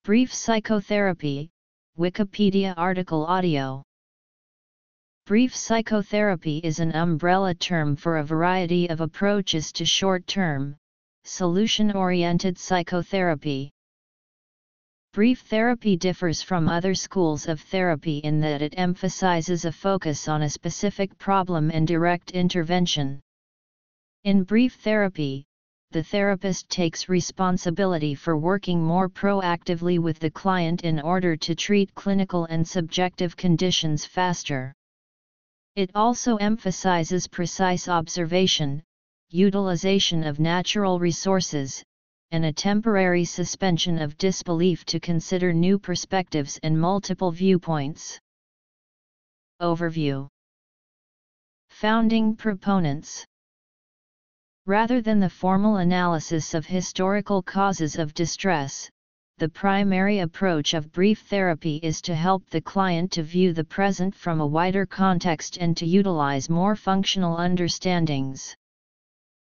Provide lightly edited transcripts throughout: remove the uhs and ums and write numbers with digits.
Brief psychotherapy, Wikipedia article audio. Brief psychotherapy is an umbrella term for a variety of approaches to short-term, solution-oriented psychotherapy. Brief therapy differs from other schools of therapy in that it emphasizes a focus on a specific problem and direct intervention. In brief therapy, the therapist takes responsibility for working more proactively with the client in order to treat clinical and subjective conditions faster. It also emphasizes precise observation, utilization of natural resources, and a temporary suspension of disbelief to consider new perspectives and multiple viewpoints. Overview. Founding proponents. Rather than the formal analysis of historical causes of distress, the primary approach of brief therapy is to help the client to view the present from a wider context and to utilize more functional understandings.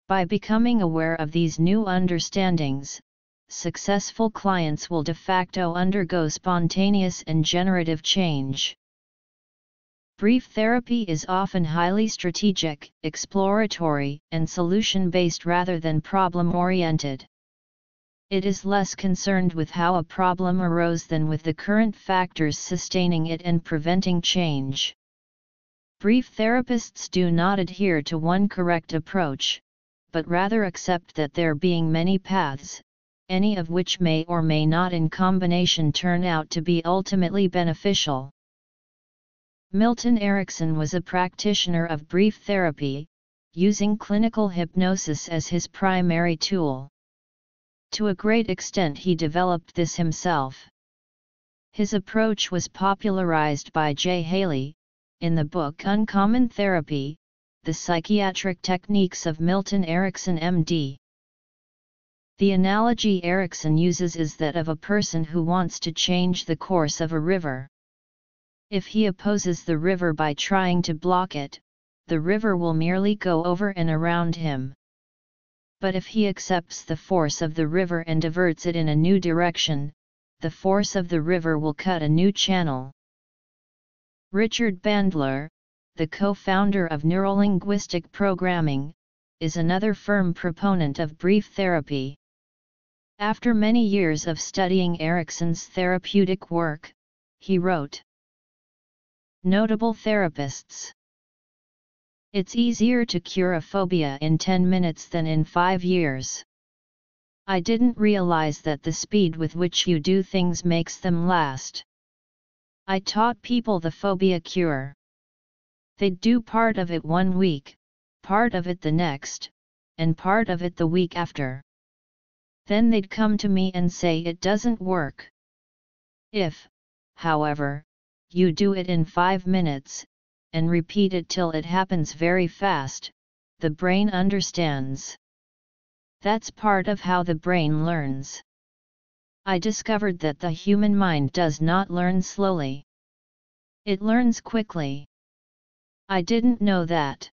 By becoming aware of these new understandings, successful clients will de facto undergo spontaneous and generative change. Brief therapy is often highly strategic, exploratory, and solution-based rather than problem-oriented. It is less concerned with how a problem arose than with the current factors sustaining it and preventing change. Brief therapists do not adhere to one correct approach, but rather accept that there being many paths, any of which may or may not in combination turn out to be ultimately beneficial. Milton Erickson was a practitioner of brief therapy, using clinical hypnosis as his primary tool. To a great extent he developed this himself. His approach was popularized by J. Haley, in the book Uncommon Therapy, The Psychiatric Techniques of Milton Erickson MD. The analogy Erickson uses is that of a person who wants to change the course of a river. If he opposes the river by trying to block it, the river will merely go over and around him. But if he accepts the force of the river and diverts it in a new direction, the force of the river will cut a new channel. Richard Bandler, the co-founder of neurolinguistic programming, is another firm proponent of brief therapy. After many years of studying Erickson's therapeutic work, he wrote, "Notable therapists. It's easier to cure a phobia in 10 minutes than in 5 years. I didn't realize that the speed with which you do things makes them last. I taught people the phobia cure. They'd do part of it 1 week, part of it the next, and part of it the week after. Then they'd come to me and say it doesn't work. If, however, you do it in 5 minutes, and repeat it till it happens very fast, the brain understands. That's part of how the brain learns. I discovered that the human mind does not learn slowly. It learns quickly. I didn't know that.